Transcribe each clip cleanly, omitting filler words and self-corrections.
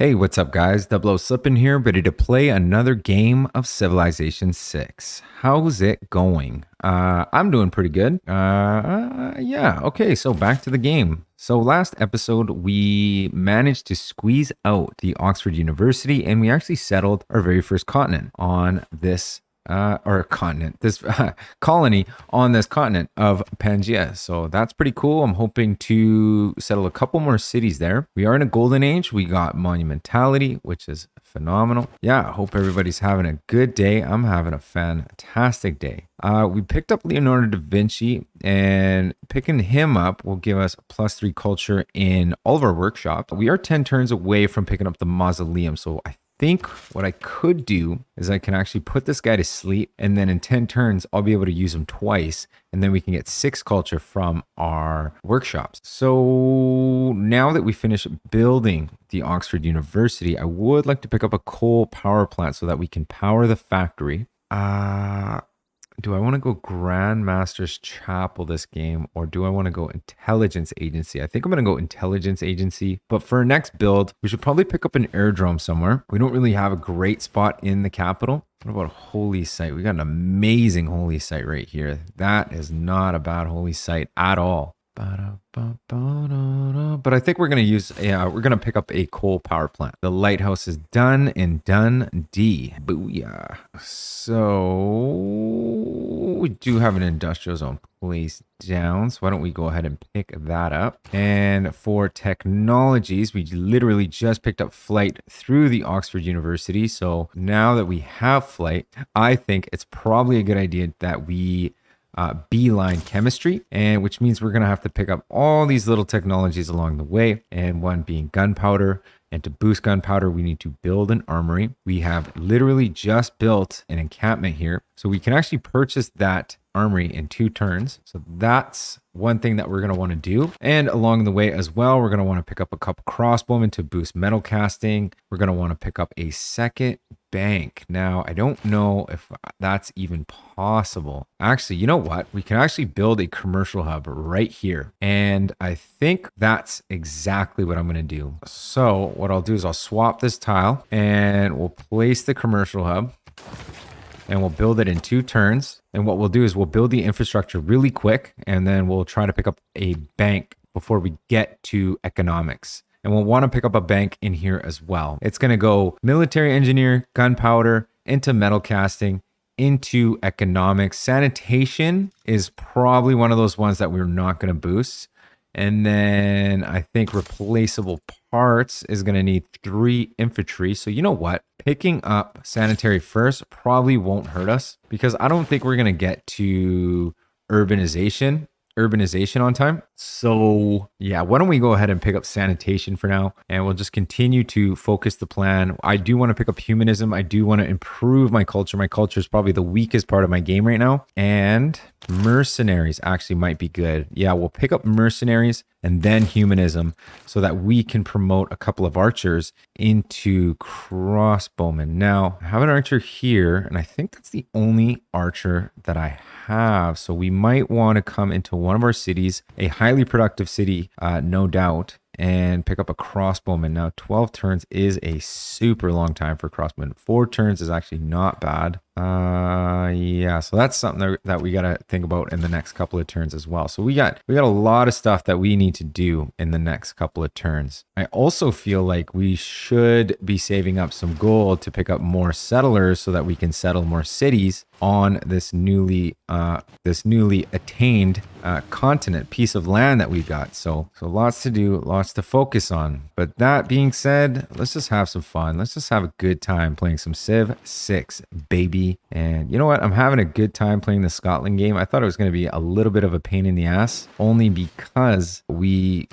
Hey, what's up guys? Double O Slippin' here, ready to play another game of Civilization 6. How's it going? I'm doing pretty good. Yeah, okay, so back to the game. So last episode, we managed to squeeze out the Oxford University and we actually settled our very first continent on this this colony on this continent of Pangea. So that's pretty cool. I'm hoping to settle a couple more cities there. We are in a golden age. We got monumentality, which is phenomenal. Yeah, I hope everybody's having a good day. I'm having a fantastic day. We picked up Leonardo da Vinci, and picking him up will give us +3 culture in all of our workshops. We are 10 turns away from picking up the mausoleum, so I think what I could do is I can actually put this guy to sleep, and then in 10 turns I'll be able to use him twice, and then we can get 6 culture from our workshops. So now that we finish building the Oxford University, I would like to pick up a coal power plant so that we can power the factory. Do I want to go Grandmaster's Chapel this game, or do I want to go Intelligence Agency? I think I'm going to go Intelligence Agency, but for our next build, we should probably pick up an airdrome somewhere. We don't really have a great spot in the capital. What about a holy site? We got an amazing holy site right here. That is not a bad holy site at all. But I think we're going to we're going to pick up a coal power plant. The lighthouse is done and done D. Booyah. So we do have an industrial zone placed down. So why don't we go ahead and pick that up? And for technologies, we literally just picked up flight through the Oxford University. So now that we have flight, I think it's probably a good idea that we beeline chemistry, and which means we're going to have to pick up all these little technologies along the way, and one being gunpowder. And to boost gunpowder, we need to build an armory. We have literally just built an encampment here, so we can actually purchase that armory in 2 turns. So that's one thing that we're going to want to do. And along the way as well, we're going to want to pick up a couple crossbowmen to boost metal casting. We're going to want to pick up a second bank. Now, I don't know if that's even possible. Actually, you know what? We can actually build a commercial hub right here. And I think that's exactly what I'm going to do. So what I'll do is I'll swap this tile and we'll place the commercial hub. And we'll build it in 2 turns. And what we'll do is we'll build the infrastructure really quick, and then we'll try to pick up a bank before we get to economics. And we'll want to pick up a bank in here as well. It's going to go military engineer, gunpowder, into metal casting, into economics. Sanitation is probably one of those ones that we're not going to boost. And then I think replaceable parts is going to need 3 infantry. So you know what? Picking up sanitary first probably won't hurt us, because I don't think we're going to get to urbanization on time. So yeah, why don't we go ahead and pick up sanitation for now, and we'll just continue to focus the plan. I do want to pick up humanism. I do want to improve my culture. My culture is probably the weakest part of my game right now. And mercenaries actually might be good. Yeah, we'll pick up mercenaries and then humanism so that we can promote a couple of archers into crossbowmen. Now, I have an archer here, and I think that's the only archer that I have. So we might want to come into one of our cities, a highly productive city, no doubt, and pick up a crossbowman. Now, 12 turns is a super long time for crossbowman. 4 turns is actually not bad. Yeah, so that's something that we got to think about in the next couple of turns as well. So we got a lot of stuff that we need to do in the next couple of turns. I also feel like we should be saving up some gold to pick up more settlers so that we can settle more cities on this newly attained continent piece of land that we got. So lots to do, lots to focus on. But that being said, let's just have some fun. Let's just have a good time playing some Civ 6, baby. And you know what? I'm having a good time playing the Scotland game. I thought it was going to be a little bit of a pain in the ass, only because we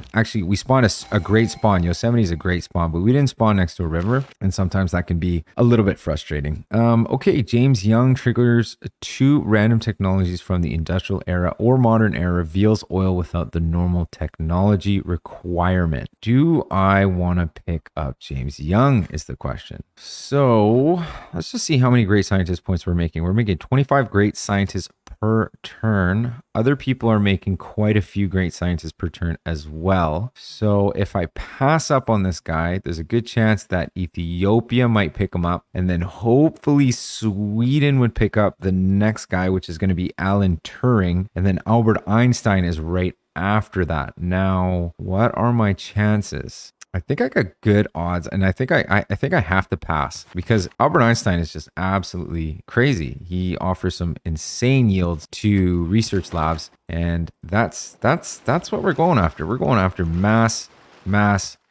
spawned a great spawn. Yosemite is a great spawn, but we didn't spawn next to a river, and sometimes that can be a little bit frustrating. Okay, James Young triggers 2 random technologies from the industrial era or modern era, reveals oil without the normal technology requirement. Do I want to pick up James Young is the question. So let's just see how many great scientist points we're making. We're making 25 great scientists per turn. Other people are making quite a few great scientists per turn as well. So if I pass up on this guy, there's a good chance that Ethiopia might pick him up. And then hopefully Sweden would pick up the next guy, which is going to be Alan Turing. And then Albert Einstein is right after that. Now, what are my chances? I think I got good odds, and I think I think I have to pass because Albert Einstein is just absolutely crazy. He offers some insane yields to research labs, and that's what we're going after. We're going after mass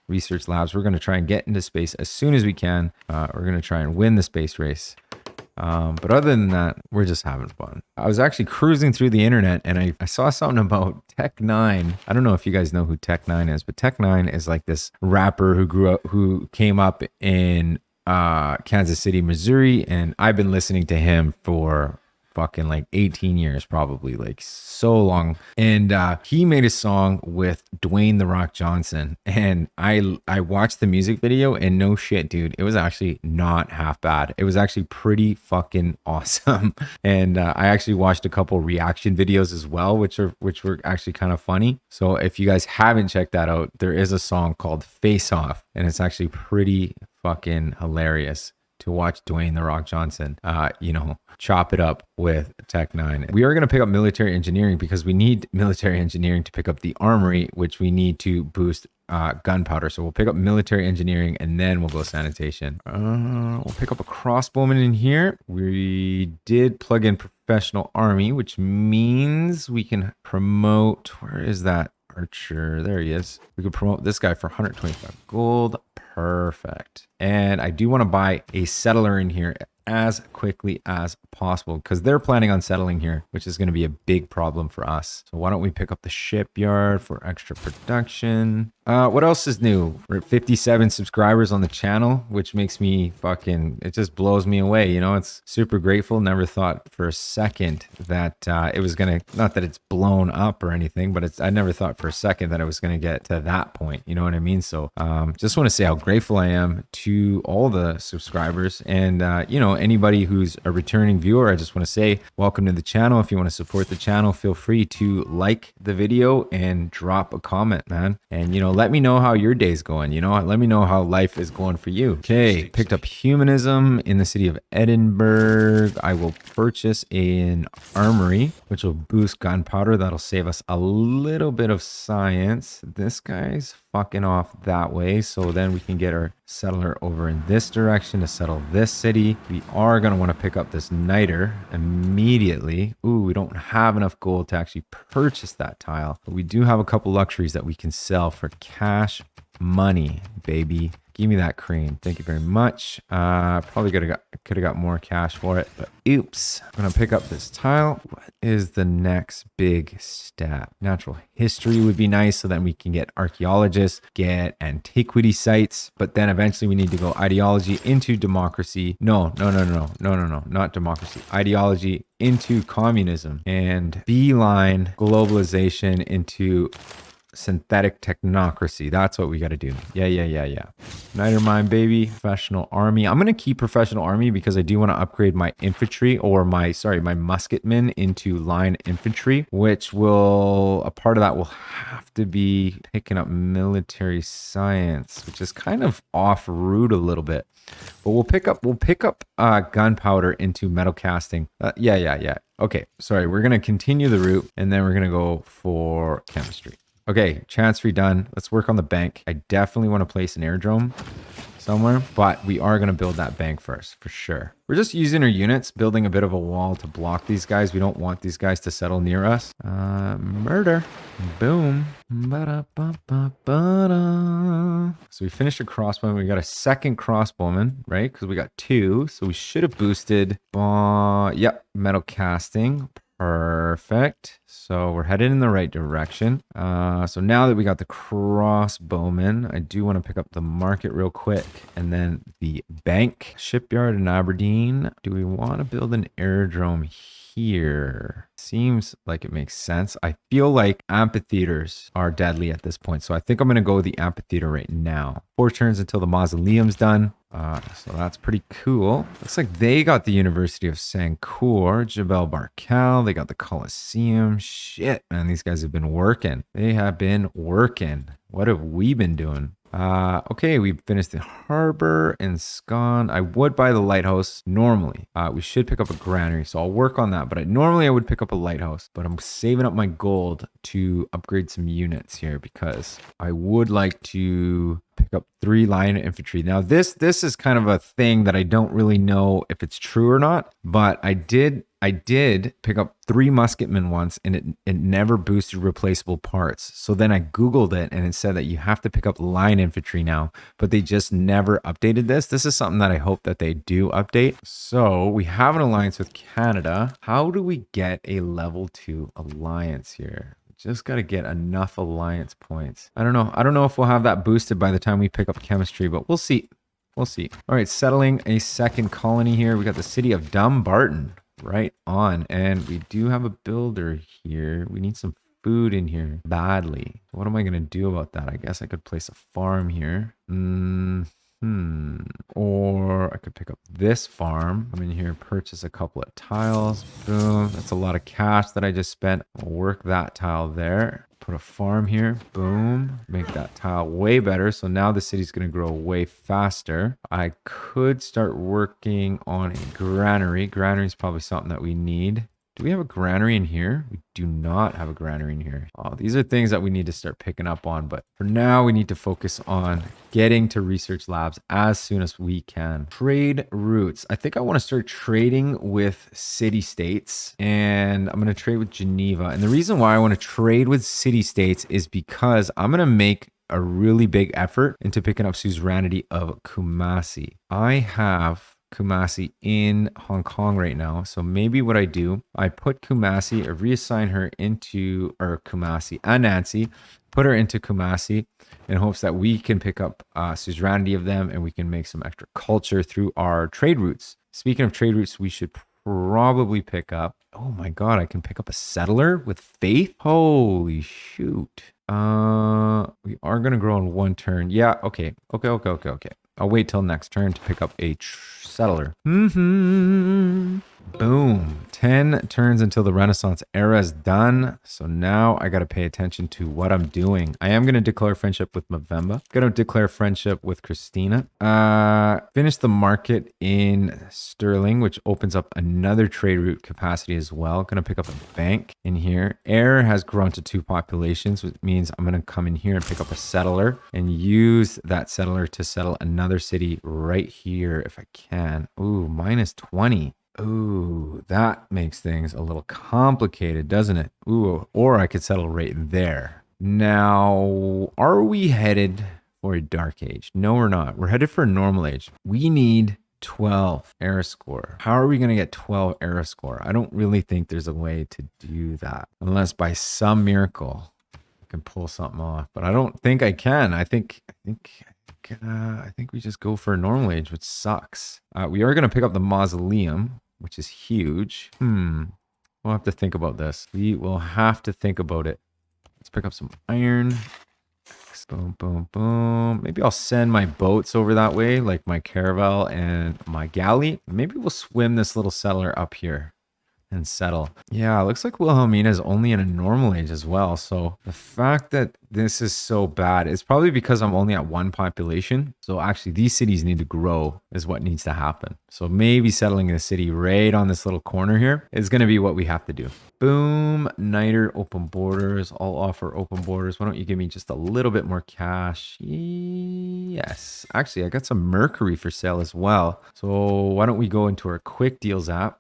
research labs. We're going to try and get into space as soon as we can. We're going to try and win the space race. But other than that, we're just having fun. I was actually cruising through the internet and I saw something about Tech9. I don't know if you guys know who Tech9 is, but Tech9 is like this rapper who came up in Kansas City, Missouri, and I've been listening to him for fucking like 18 years, probably, like so long. And he made a song with Dwayne "The Rock" Johnson, and I watched the music video, and no shit, dude, it was actually not half bad. It was actually pretty fucking awesome. And I actually watched a couple reaction videos as well, which were actually kind of funny. So if you guys haven't checked that out, there is a song called "Face Off," and it's actually pretty fucking hilarious to watch Dwayne "The Rock" Johnson, chop it up with Tech9. We are going to pick up military engineering because we need military engineering to pick up the armory, which we need to boost gunpowder. So we'll pick up military engineering and then we'll go sanitation. We'll pick up a crossbowman in here. We did plug in professional army, which means we can promote, where is that archer? There he is. We could promote this guy for 125 gold. Perfect. And I do want to buy a settler in here as quickly as possible because they're planning on settling here, which is going to be a big problem for us. So why don't we pick up the shipyard for extra production? What else is new? We're at 57 subscribers on the channel, which makes me it just blows me away. It's super grateful. Never thought for a second that it was going to, not that it's blown up or anything, but I never thought for a second that it was going to get to that point. You know what I mean? So just want to say how grateful I am to all the subscribers and, anybody who's a returning viewer. I just want to say welcome to the channel. If you want to support the channel, feel free to like the video and drop a comment, man. And, let me know how your day's going. Let me know how life is going for you. Okay, picked up humanism in the city of Edinburgh. I will purchase an armory, which will boost gunpowder. That'll save us a little bit of science. This guy's fucking off that way. So then we can get our settler over in this direction to settle this city. We are going to want to pick up this niter immediately. Ooh, we don't have enough gold to actually purchase that tile, but we do have a couple luxuries that we can sell for cash money, baby. Give me that cream. Thank you very much. Probably could have got more cash for it, but oops. I'm going to pick up this tile. What is the next big step? Natural history would be nice so that we can get archaeologists, get antiquity sites, but then eventually we need to go ideology into democracy. No, not democracy. Ideology into communism and beeline globalization into synthetic technocracy. That's what we got to do. Yeah. Niter mine, baby. Professional army. I'm going to keep professional army because I do want to upgrade my infantry or my musketmen into line infantry, which a part of that will have to be picking up military science, which is kind of off route a little bit. But we'll pick up gunpowder into metal casting. Yeah. Okay, sorry. We're going to continue the route and then we're going to go for chemistry. Okay, chancery done. Let's work on the bank. I definitely want to place an airdrome somewhere, but we are going to build that bank first, for sure. We're just using our units, building a bit of a wall to block these guys. We don't want these guys to settle near us. Murder. Boom. Ba-da-ba-ba-ba-da. So we finished a crossbowman. We got a second crossbowman, right? Because we got two. So we should have boosted. Yep, metal casting. Perfect. So we're headed in the right direction. So now that we got the crossbowman, I do want to pick up the market real quick and then the bank. Shipyard in Aberdeen. Do we want to build an airdrome here? Seems like it makes sense. I feel like amphitheaters are deadly at this point. So I think I'm going to go with the amphitheater right now. 4 turns until the mausoleum's done. So that's pretty cool. Looks like they got the University of Sancour, Jebel Barkal. They got the Colosseum. Shit, man, these guys have been working. They have been working. What have we been doing? Okay, we finished the harbor and Scone. I would buy the lighthouse normally. We should pick up a granary, so I'll work on that. But normally I would pick up a lighthouse, but I'm saving up my gold to upgrade some units here because I would like to pick up 3 line infantry. Now this is kind of a thing that I don't really know if it's true or not, but I did pick up 3 musketmen once and it never boosted replaceable parts. So then I Googled it and it said that you have to pick up line infantry now, but they just never updated this. This is something that I hope that they do update. So we have an alliance with Canada. How do we get a level 2 alliance here? Just got to get enough alliance points. I don't know. I don't know if we'll have that boosted by the time we pick up chemistry, but we'll see. We'll see. All right, settling a second colony here. We got the city of Dumbarton right on. And we do have a builder here. We need some food in here badly. What am I going to do about that? I guess I could place a farm here. Or I could pick up this farm. Come in here, purchase a couple of tiles. Boom. That's a lot of cash that I just spent. I'll work that tile there. Put a farm here. Boom. Make that tile way better. So now the city's going to grow way faster. I could start working on a granary. Granary is probably something that we need. Do we have a granary in here? We do not have a granary in here. Oh, these are things that we need to start picking up on. But for now, we need to focus on getting to research labs as soon as we can. Trade routes. I think I want to start trading with city-states. And I'm going to trade with Geneva. And the reason why I want to trade with city-states is because I'm going to make a really big effort into picking up suzerainty of Kumasi. I have Kumasi in Hong Kong right now. So maybe what I do, I put Kumasi, or reassign her into, or Kumasi, Nancy, put her into Kumasi in hopes that we can pick up suzerainty of them and we can make some extra culture through our trade routes. Speaking of trade routes, we should probably pick up, oh my God, I can pick up a settler with faith. Holy shoot. We are going to grow in 1 turn. Yeah. Okay. I'll wait till next turn to pick up a settler. Boom. 10 turns until the Renaissance era is done. So now I got to pay attention to what I'm doing. I am going to declare friendship with MVEMBA. Going to declare friendship with Christina. Finish the market in Sterling, which opens up another trade route capacity as well. Going to pick up a bank in here. Air has grown to 2 populations, which means I'm going to come in here and pick up a settler and use that settler to settle another city right here if I can. Ooh, minus 20. Ooh, that makes things a little complicated, doesn't it? Ooh, or I could settle right there. Now, are we headed for a dark age? No, we're not. We're headed for a normal age. We need 12 era score. How are we going to get 12 era score? I don't really think there's a way to do that unless by some miracle I can pull something off, but I don't think I can. I think we just go for a normal age, which sucks. We are going to pick up the mausoleum, which is huge. We'll have to think about this. We will have to think about it. Let's pick up some iron. Boom, boom, boom. Maybe I'll send my boats over that way, like my caravel and my galley. Maybe we'll swim this little settler up here and settle. Yeah, it looks like Wilhelmina is only in a normal age as well. So the fact that this is so bad is probably because I'm only at 1 population. So actually these cities need to grow is what needs to happen. So maybe settling in a city right on this little corner here is going to be what we have to do. Boom. Niter, open borders. I'll offer open borders. Why don't you give me just a little bit more cash? Yes. Actually, I got some mercury for sale as well. So why don't we go into our quick deals our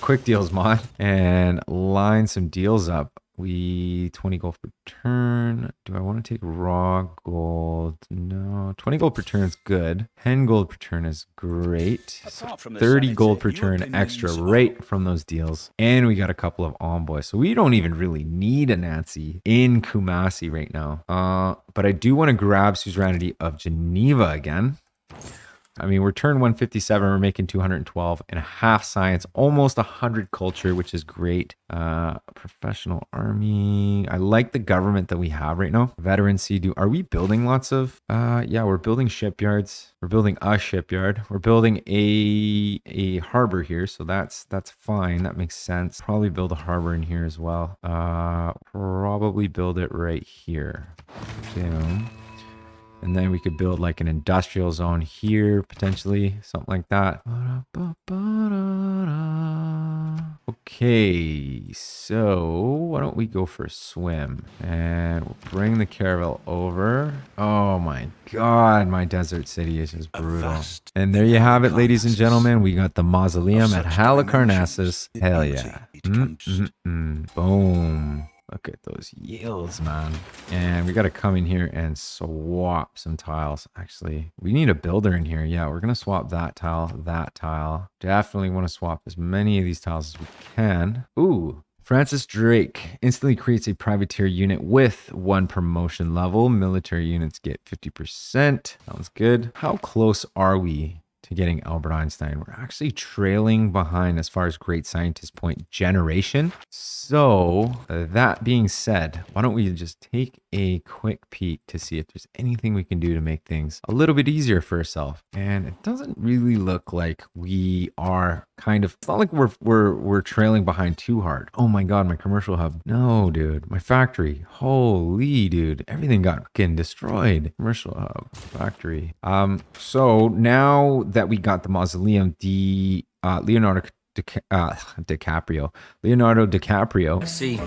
quick deals mod and line some deals up. 20 gold per turn. Do I want to take raw gold? No. 20 gold per turn is good. 10 gold per turn is great. So 30 gold per turn extra right from those deals. And we got a couple of envoys. So we don't even really need a Nancy in Kumasi right now. But I do want to grab suzerainty of Geneva again. I mean, we're turn 157. We're making 212 and a half science, almost 100 culture, which is great. Professional army. I like the government that we have right now. Veterancy. Are we building lots of? Yeah, we're building shipyards. We're building a shipyard. We're building a harbor here, so that's fine. That makes sense. Probably build a harbor in here as well. Probably build it right here. Down. And then we could build like an industrial zone here, potentially, something like that. Okay, so why don't we go for a swim? And we'll bring the caravel over. Oh my god, my desert city is just brutal. And there you have it, ladies and gentlemen. We got the mausoleum at Halicarnassus. Hell yeah. Boom. Look at those yields, man. And we got to come in here and swap some tiles. Actually, we need a builder in here. Yeah, we're going to swap that tile, that tile. Definitely want to swap as many of these tiles as we can. Ooh. Francis Drake instantly creates a privateer unit with 1 promotion level. Military units get 50%. Sounds good. How close are we to getting Albert Einstein? We're actually trailing behind as far as great scientist point generation. So that being said, why don't we just take a quick peek to see if there's anything we can do to make things a little bit easier for ourselves. And it doesn't really look like we are kind of, it's not like we're trailing behind too hard. Oh my god, my commercial hub. No, dude, my factory. Holy dude, everything got fucking destroyed. Commercial hub, factory. So now that we got the mausoleum, the Leonardo DiCaprio. See,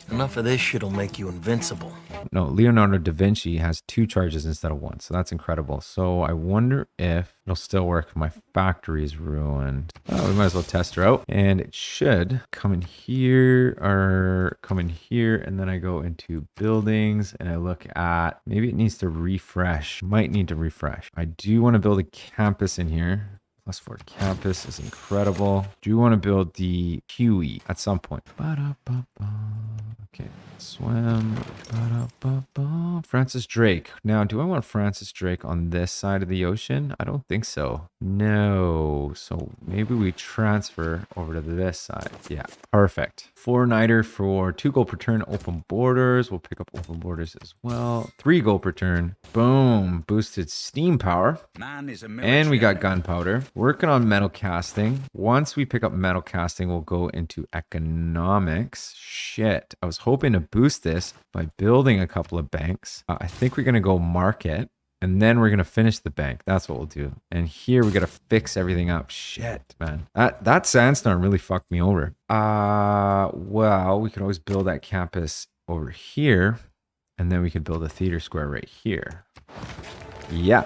enough of this shit'll make you invincible. No, Leonardo da Vinci has 2 charges instead of 1, so that's incredible. So I wonder if it'll still work if my factory's ruined. Oh, we might as well test her out. And it should come in here, or come in here, and then I go into buildings, and I look at, maybe it needs to refresh. Might need to refresh. I do want to build a campus in here. +4 campus is incredible. Do you want to build the Huey at some point? Okay, swim. Francis Drake. Now, do I want Francis Drake on this side of the ocean? I don't think so. No. So maybe we transfer over to this side. Yeah, perfect. 4-nighter for 2 gold per turn. Open borders. We'll pick up open borders as well. 3 gold per turn. Boom. Boosted steam power. And we got gunpowder. Working on metal casting. Once we pick up metal casting, we'll go into economics. Shit. I was hoping to boost this by building a couple of banks. I think we're going to go market. And then we're going to finish the bank. That's what we'll do. And here we got to fix everything up. Shit, man. That sandstorm really fucked me over. Well, we could always build that campus over here. And then we could build a theater square right here. Yeah.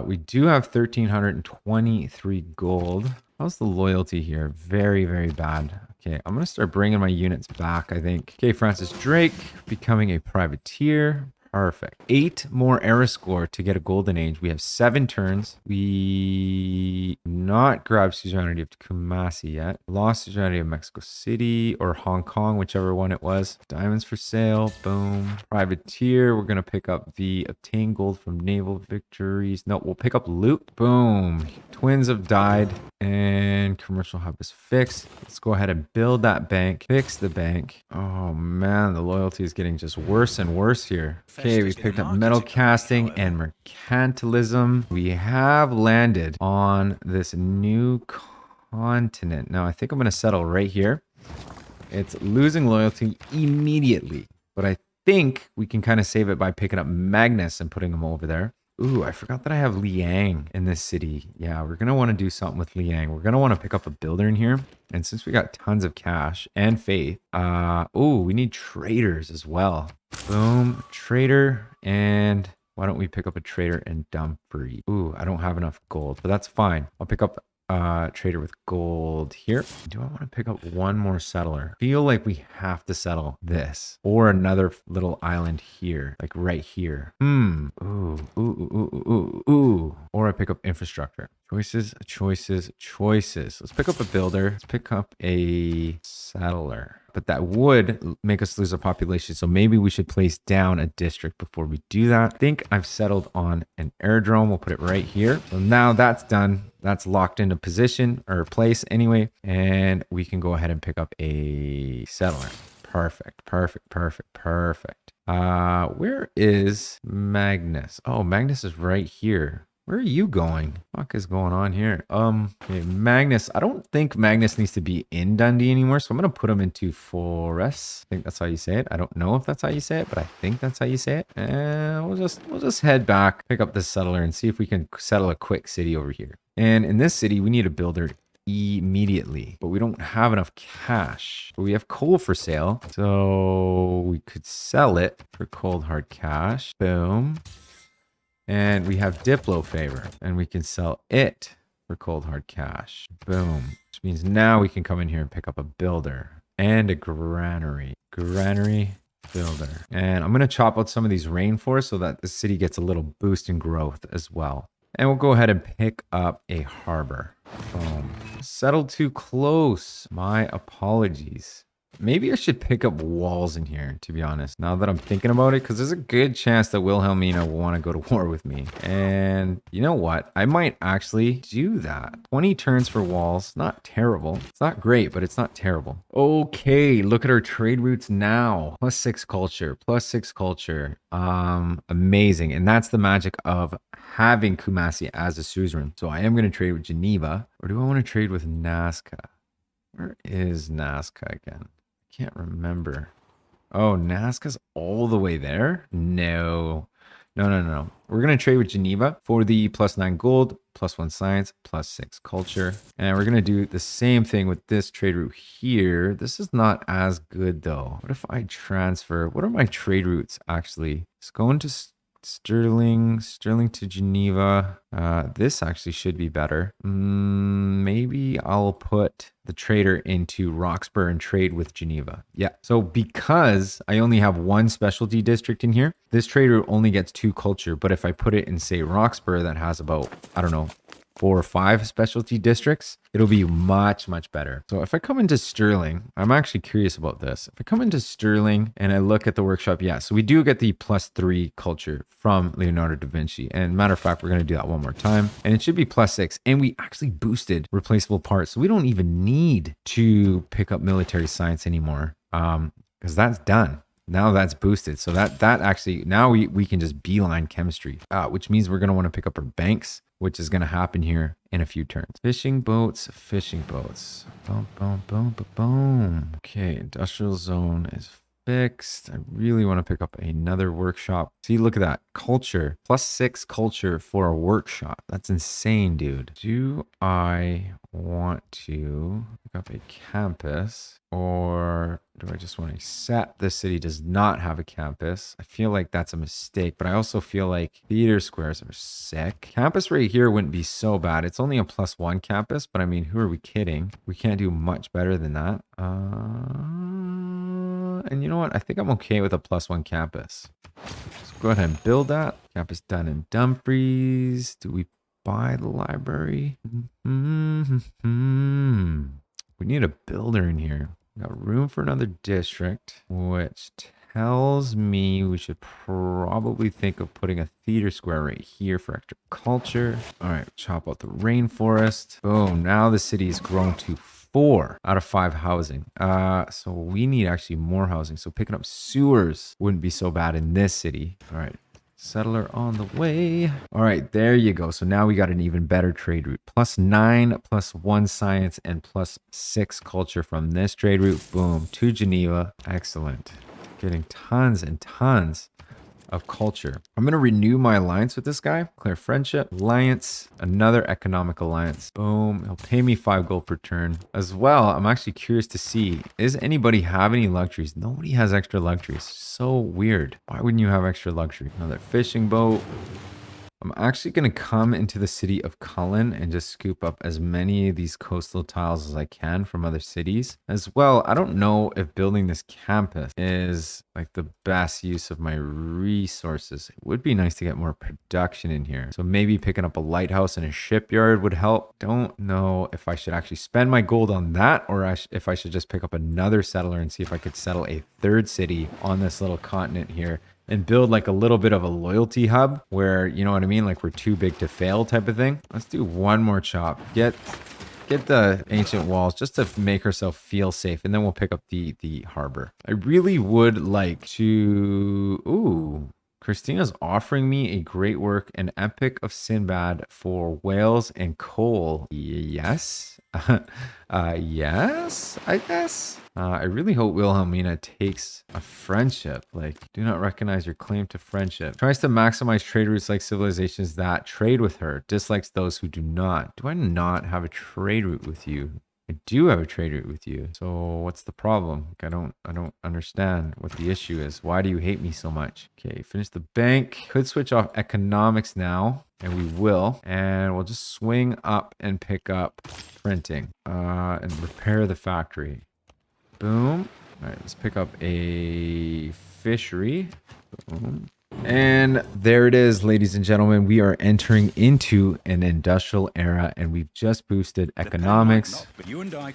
We do have 1,323 gold. How's the loyalty here? Very, very bad. Okay, I'm going to start bringing my units back, I think. Okay, Francis Drake becoming a privateer. Perfect. 8 more era score to get a golden age. We have 7 turns. We not grabbed suzerainty of Kumasi yet. Lost suzerainty of Mexico City or Hong Kong, whichever one it was. Diamonds for sale. Boom. Privateer. We're going to pick up the obtain gold from naval victories. No, we'll pick up loot. Boom. Twins have died and commercial hub is fixed. Let's go ahead and build that bank. Fix the bank. Oh man, the loyalty is getting just worse and worse here. Okay, we picked up metal casting and mercantilism. We have landed on this new continent. Now, I think I'm going to settle right here. It's losing loyalty immediately, but I think we can kind of save it by picking up Magnus and putting him over there. Ooh, I forgot that I have Liang in this city. Yeah, we're going to want to do something with Liang. We're going to want to pick up a builder in here. And since we got tons of cash and faith, ooh, we need traders as well. Boom, trader. And why don't we pick up a trader in Dumfries? Ooh, I don't have enough gold, but that's fine. I'll pick up trader with gold here. Do I want to pick up one more settler? Feel like we have to settle this or another little island here, like right here. Ooh. Or I pick up infrastructure. Choices. Let's pick up a builder. Let's pick up a settler. but that would make us lose a population. So maybe we should place down a district before we do that. I think I've settled on an airdrome. We'll put it right here. So now that's done. That's locked into position or place anyway. And we can go ahead and pick up a settler. Perfect, perfect, perfect, perfect. Where is Magnus? Oh, Magnus is right here. Where are you going? What is going on here? Okay, Magnus. I don't think Magnus needs to be in Dundee anymore, so I'm gonna put him into Forest. I think that's how you say it. I don't know if that's how you say it, but I think that's how you say it. And we'll just head back, pick up this settler, and see if we can settle a quick city over here. And in this city, we need a builder immediately, but we don't have enough cash. But we have coal for sale, so we could sell it for cold hard cash. Boom. And we have Diplo favor, and we can sell it for cold hard cash. Boom. Which means now we can come in here and pick up a builder and a granary. Granary, builder. And I'm going to chop out some of these rainforests so that the city gets a little boost in growth as well. And we'll go ahead and pick up a harbor. Boom. Settled too close. My apologies. Maybe I should pick up walls in here, to be honest, now that I'm thinking about it, because there's a good chance that Wilhelmina will want to go to war with me. And you know what? I might actually do that. 20 turns for walls. Not terrible. It's not great, but it's not terrible. Okay, look at our trade routes now. +6 culture, +6 culture. Amazing. And that's the magic of having Kumasi as a suzerain. So I am going to trade with Geneva, or do I want to trade with Nazca? Where is Nazca again? Can't remember. Oh, Nazca's all the way there? No. No. We're going to trade with Geneva for the +9 gold, +1 science, +6 culture. And we're going to do the same thing with this trade route here. This is not as good though. What if I transfer? What are my trade routes actually? Let's go into Sterling to Geneva. This actually should be better. Maybe I'll put the trader into Roxburgh and trade with Geneva. Yeah. So because I only have one specialty district in here, this trader only gets 2 culture. But if I put it in, say, Roxburgh, that has about, I don't know, 4 or 5 specialty districts, it'll be much, much better. So if I come into Sterling, I'm actually curious about this. If I come into Sterling and I look at the workshop, yeah, so we do get the +3 culture from Leonardo da Vinci. And matter of fact, we're going to do that one more time. And it should be +6. And we actually boosted replaceable parts. So we don't even need to pick up military science anymore, because that's done. Now that's boosted. So that actually, now we can just beeline chemistry, which means we're going to want to pick up our banks, which is going to happen here in a few turns. Fishing boats. Boom, boom, boom, boom, boom. Okay, industrial zone is fixed. I really want to pick up another workshop. See, look at that. Culture. +6 culture for a workshop. That's insane, dude. Do I want to pick up a campus, or do I just want to accept this city does not have a campus? I feel like that's a mistake, but I also feel like theater squares are sick. Campus right here wouldn't be so bad. It's only a +1 campus, but I mean, who are we kidding? We can't do much better than that. And you know what? I think I'm okay with a +1 campus. So go ahead and build that. Campus done in Dumfries. Do we buy the library? We need a builder in here. We got room for another district, which tells me we should probably think of putting a theater square right here for extra culture. All right, chop out the rainforest. Boom, now the city has grown to 4 out of 5 housing. So we need actually more housing. So picking up sewers wouldn't be so bad in this city. All right. Settler on the way. All right, there you go. So now we got an even better trade route. +9, +1 science, and +6 culture from this trade route. Boom, to Geneva. Excellent. Getting tons and tons of culture. I'm going to renew my alliance with this guy. Declare friendship. Alliance. Another economic alliance. Boom. He'll pay me 5 gold per turn. As well, I'm actually curious to see, does anybody have any luxuries? Nobody has extra luxuries. So weird. Why wouldn't you have extra luxury? Another fishing boat. I'm actually going to come into the city of Cullen and just scoop up as many of these coastal tiles as I can from other cities. As well, I don't know if building this campus is like the best use of my resources. It would be nice to get more production in here. So maybe picking up a lighthouse and a shipyard would help. Don't know if I should actually spend my gold on that or if I should just pick up another settler and see if I could settle a third city on this little continent here and build like a little bit of a loyalty hub where, you know what I mean? Like we're too big to fail type of thing. Let's do one more chop. Get the ancient walls just to make herself feel safe. And then we'll pick up the harbor. I really would like to, ooh, Christina's offering me a great work, an epic of Sinbad for whales and coal. Yes. Yes, I guess. I really hope Wilhelmina takes a friendship. Like, do not recognize your claim to friendship. Tries to maximize trade routes like civilizations that trade with her. Dislikes those who do not. Do I not have a trade route with you? I do have a trade route with you. So what's the problem? Like, I don't understand what the issue is. Why do you hate me so much? Okay, finish the bank. Could switch off economics now, and we will. And we'll just swing up and pick up printing and repair the factory. Boom. All right, let's pick up a fishery. Boom. And there it is, ladies and gentlemen. We are entering into an industrial era, and we've just boosted economics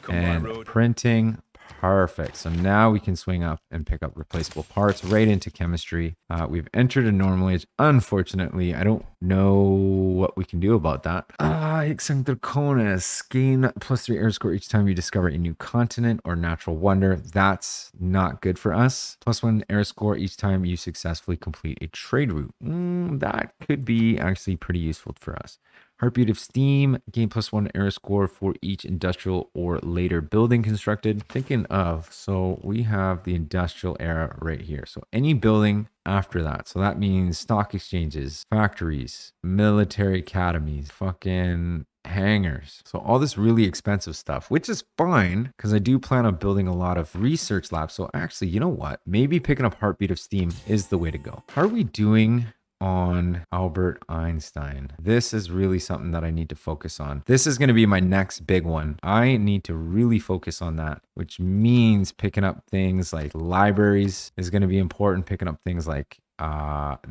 and printing. Perfect. So now we can swing up and pick up replaceable parts right into chemistry. We've entered a normal age. Unfortunately, I don't know what we can do about that. Draconis. Gain +3 air score each time you discover a new continent or natural wonder. That's not good for us. +1 air score each time you successfully complete a trade route. That could be actually pretty useful for us. Heartbeat of Steam, gain +1 air score for each industrial or later building constructed. Thinking of, so we have the industrial era right here. So any building after that. So that means stock exchanges, factories, military academies, fucking hangars. So all this really expensive stuff, which is fine because I do plan on building a lot of research labs. So actually, you know what? Maybe picking up Heartbeat of Steam is the way to go. How are we doing on Albert Einstein? This is really something that I need to focus on. This is going to be my next big one. I need to really focus on that, which means picking up things like libraries is going to be important. Picking up things like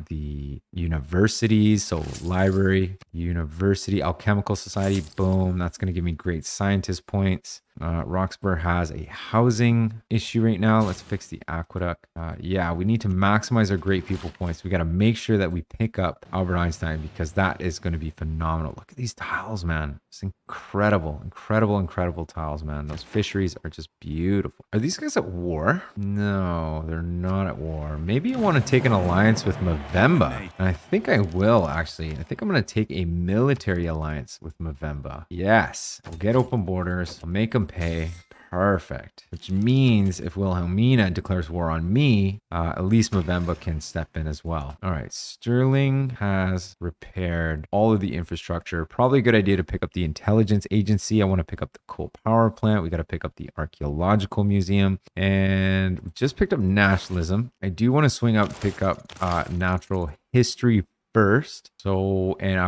the universities, so library, university, alchemical society, boom, that's going to give me great scientist points. Roxburgh has a housing issue right now. Let's fix the aqueduct. Yeah, we need to maximize our great people points. We got to make sure that we pick up Albert Einstein because that is going to be phenomenal. Look at these tiles, man. It's incredible, incredible tiles, man. Those fisheries are just beautiful. Are these guys at war? No, they're not at war. Maybe I want to take an alliance with MVEMBA. And I think I will, actually. I think I'm going to take a military alliance with MVEMBA. Yes, we'll get open borders. I'll make them pay. Perfect. Which means if Wilhelmina declares war on me, at least MVEMBA can step in as well. All right, Sterling has repaired all of the infrastructure. Probably a good idea to pick up the intelligence agency. I want to pick up the coal power plant. We got to pick up the archaeological museum, and we just picked up nationalism. I do want to swing up, pick up natural history first. So, and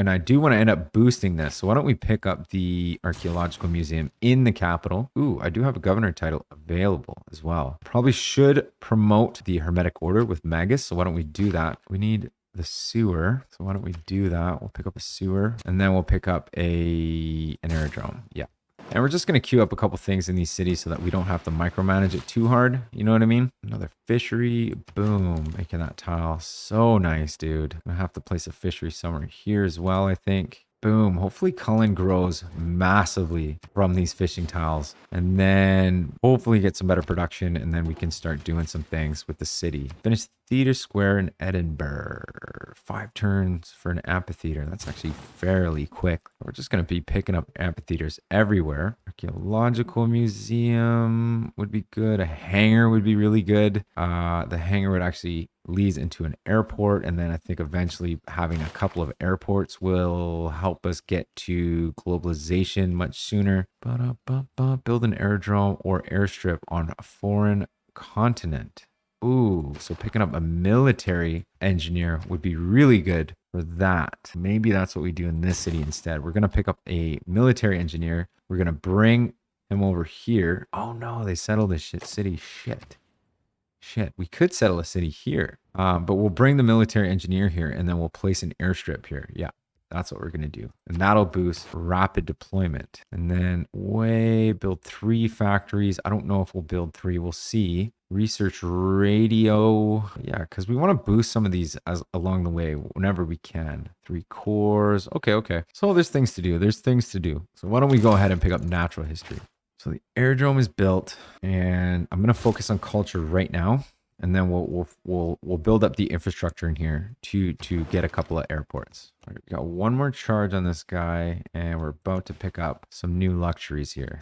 I do want to end up boosting this. So why don't we pick up the archaeological museum in the capital? Ooh, I do have a governor title available as well. Probably should promote the Hermetic Order with Magus. So why don't we do that? We need the sewer. So why don't we do that? We'll pick up a sewer and then we'll pick up an aerodrome. Yeah. And we're just going to queue up a couple things in these cities so that we don't have to micromanage it too hard. You know what I mean? Another fishery. Boom. Making that tile so nice, dude. I'm going to have to place a fishery somewhere here as well, I think. Boom. Hopefully Cullen grows massively from these fishing tiles. And then hopefully get some better production. And then we can start doing some things with the city. Finish Theatre Square in Edinburgh. 5 turns for an amphitheater. That's actually fairly quick. We're just going to be picking up amphitheaters everywhere. Archaeological museum would be good. A hangar would be really good. The hangar would actually leads into an airport, and then I think eventually having a couple of airports will help us get to globalization much sooner. Build an aerodrome or airstrip on a foreign continent. Ooh, so picking up a military engineer would be really good for that. Maybe that's what we do in this city instead. We're going to pick up a military engineer. We're going to bring him over here. Oh no, they settled this city. Shit, we could settle a city here, but we'll bring the military engineer here and then we'll place an airstrip here. Yeah, that's what we're going to do. And that'll boost rapid deployment. And then build 3 factories. I don't know if we'll build 3. We'll see. Research radio. Yeah, because we want to boost some of these along the way whenever we can. 3 cores. Okay. So there's things to do. So why don't we go ahead and pick up natural history? So the airdrome is built, and I'm gonna focus on culture right now, and then we'll build up the infrastructure in here to get a couple of airports. All right, we got 1 more charge on this guy, and we're about to pick up some new luxuries here.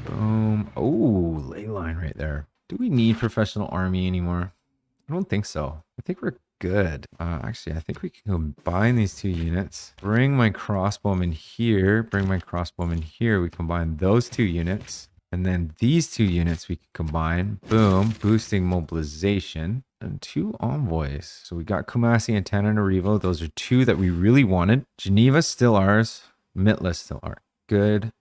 Boom! Oh, ley line right there. Do we need professional army anymore? I don't think so. I think we're good. Actually, I think we can combine these 2 units. Bring my crossbowman here. We combine those 2 units. And then these 2 units we can combine. Boom. Boosting mobilization. And 2 envoys. So we got Kumasi and Tananarivo. Those are 2 that we really wanted. Geneva's still ours. Mitla's still ours. Good.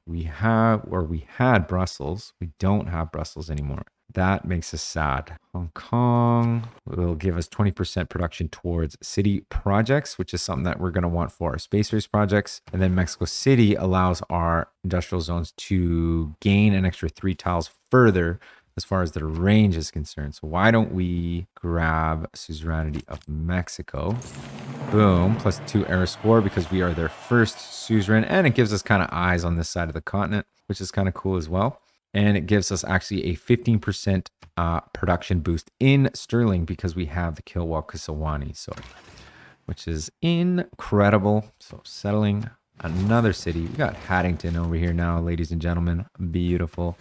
We had Brussels. We don't have Brussels anymore. That makes us sad. Hong Kong will give us 20% production towards city projects, which is something that we're going to want for our space race projects. And then Mexico City allows our industrial zones to gain an extra 3 tiles further as far as their range is concerned. So why don't we grab suzerainty of Mexico? Boom, plus 2 era score because we are their first suzerain. And it gives us kind of eyes on this side of the continent, which is kind of cool as well. And it gives us actually a 15% production boost in sterling because we have the Kilwa Kisawani, so which is incredible. So settling another city. We got Haddington over here now, ladies and gentlemen. Beautiful.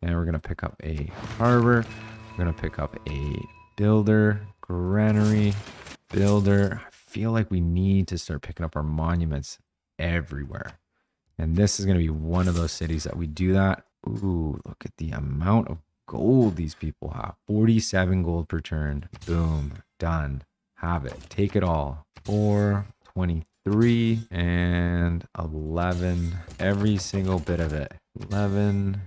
And we're gonna pick up a harbor. We're gonna pick up a builder, granary, builder. I feel like we need to start picking up our monuments everywhere. And this is gonna be one of those cities that we do that. Ooh, look at the amount of gold these people have. 47 gold per turn. Boom. Done. Have it. Take it all. 4, 23, and 11. Every single bit of it. 11,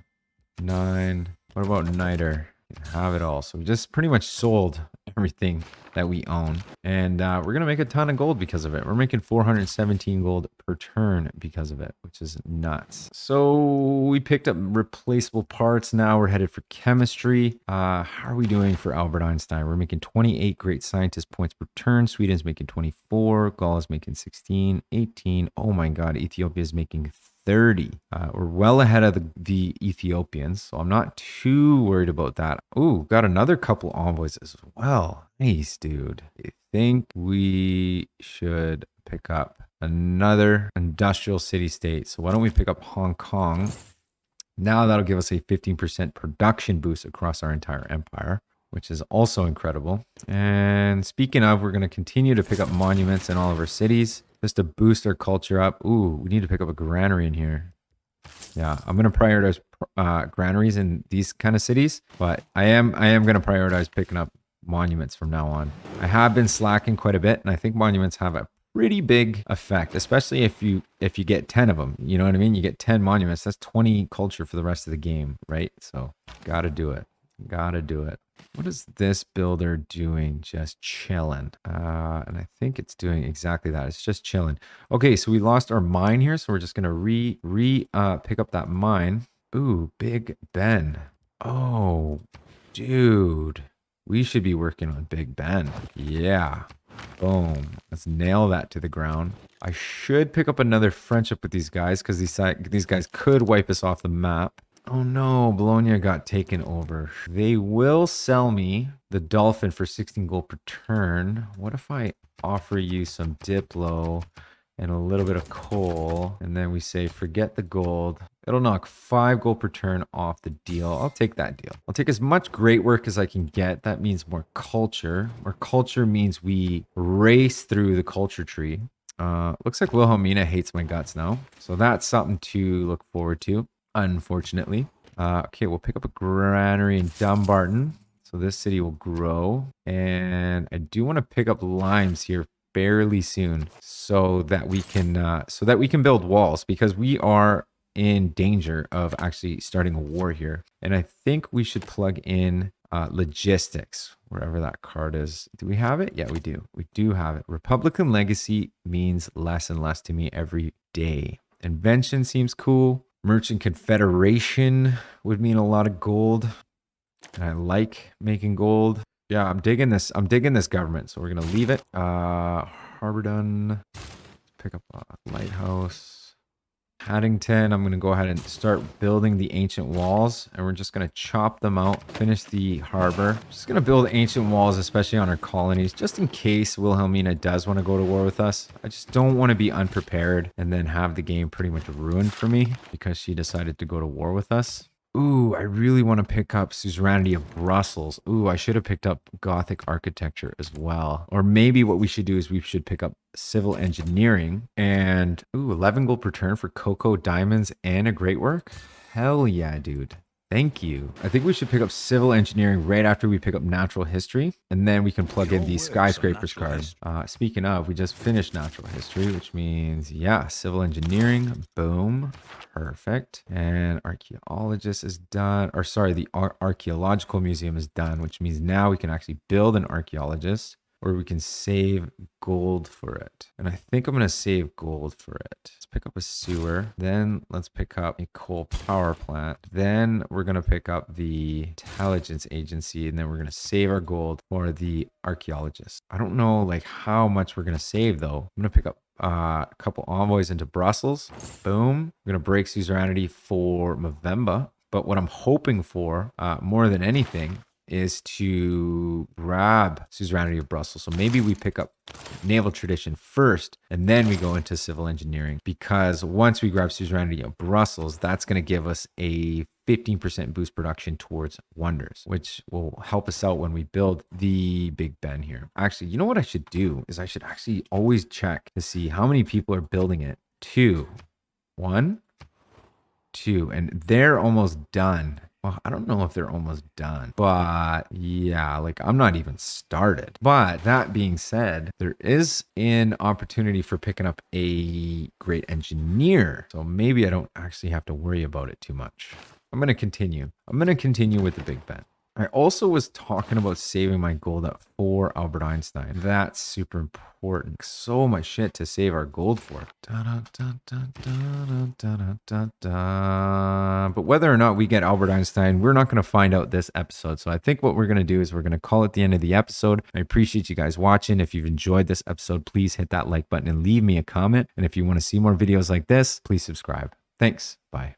9. What about Niter? Have it all. So we just pretty much sold everything that we own. And we're going to make a ton of gold because of it. We're making 417 gold per turn because of it, which is nuts. So we picked up replaceable parts. Now we're headed for chemistry. How are we doing for Albert Einstein? We're making 28 great scientist points per turn. Sweden's making 24. Gaul is making 16, 18. Oh my God. Ethiopia is making 30. We're well ahead of the Ethiopians, so I'm not too worried about that. Ooh, got another couple envoys as well. Nice, dude. I think we should pick up another industrial city-state. So why don't we pick up Hong Kong? Now that'll give us a 15% production boost across our entire empire, which is also incredible. And speaking of, we're going to continue to pick up monuments in all of our cities just to boost our culture up. Ooh, we need to pick up a granary in here. Yeah, I'm going to prioritize granaries in these kind of cities, but I am going to prioritize picking up monuments from now on. I have been slacking quite a bit, and I think monuments have a pretty big effect, especially if you get 10 of them. You know what I mean? You get 10 monuments. That's 20 culture for the rest of the game, right? So got to do it. What is this builder doing? Just chilling. And I think it's doing exactly that. It's just chilling. Okay, so we lost our mine here, so we're just gonna pick up that mine. Ooh, Big Ben. Oh, dude. We should be working on Big Ben. Yeah. Boom. Let's nail that to the ground. I should pick up another friendship with these guys because these guys could wipe us off the map. Oh no, Bologna got taken over. They will sell me the dolphin for 16 gold per turn. What if I offer you some Diplo and a little bit of coal, and then we say, forget the gold. It'll knock 5 gold per turn off the deal. I'll take that deal. I'll take as much great work as I can get. That means more culture. More culture means we race through the culture tree. Looks like Wilhelmina hates my guts now. So that's something to look forward to. Unfortunately, Okay, we'll pick up a granary in Dumbarton. So this city will grow. And I do want to pick up limes here fairly soon so that we can build walls, because we are in danger of actually starting a war here. And I think we should plug in logistics wherever that card is. Do we have it? Yeah, we do. We do have it. Republican legacy means less and less to me every day. Invention seems cool. Merchant confederation would mean a lot of gold, and I like making gold. Yeah, I'm digging this. I'm digging this government, so we're gonna leave it. Harbor done. Pick up a lighthouse. Paddington, I'm going to go ahead and start building the ancient walls, and we're just going to chop them out, finish the harbor. Just going to build ancient walls, especially on our colonies, just in case Wilhelmina does want to go to war with us. I just don't want to be unprepared and then have the game pretty much ruined for me because she decided to go to war with us. Ooh, I really want to pick up Suzerainty of Brussels. Ooh, I should have picked up Gothic architecture as well. Or maybe what we should do is we should pick up civil engineering. And, ooh, 11 gold per turn for cocoa, diamonds, and a great work. Hell yeah, dude. Thank you. I think we should pick up civil engineering right after we pick up natural history, and then we can plug in the skyscrapers card. Speaking of, we just finished natural history, which means, yeah, civil engineering, boom, perfect. And archaeologist is done, or sorry, the archaeological museum is done, which means now we can actually build an archaeologist, or we can save gold for it. And I think I'm going to save gold for it. Let's pick up a sewer. Then let's pick up a coal power plant. Then we're going to pick up the intelligence agency. And then we're going to save our gold for the archaeologist. I don't know like how much we're going to save though. I'm going to pick up a couple envoys into Brussels. Boom. We're going to break suzerainty for MVEMBA. But what I'm hoping for more than anything is to grab suzerainty of Brussels. So maybe we pick up naval tradition first, and then we go into civil engineering, because once we grab suzerainty of Brussels, that's going to give us a 15% boost production towards wonders, which will help us out when we build the Big Ben here. Actually, you know what I should do is I should actually always check to see how many people are building it. 2, 1, 2, and they're almost done. Well, I don't know if they're almost done, but yeah, like I'm not even started. But that being said, there is an opportunity for picking up a great engineer. So maybe I don't actually have to worry about it too much. I'm going to continue. I'm going to continue with the Big Ben. I also was talking about saving my gold up for Albert Einstein. That's super important. So much shit to save our gold for. But whether or not we get Albert Einstein, we're not going to find out this episode. So I think what we're going to do is we're going to call it the end of the episode. I appreciate you guys watching. If you've enjoyed this episode, please hit that like button and leave me a comment. And if you want to see more videos like this, please subscribe. Thanks. Bye.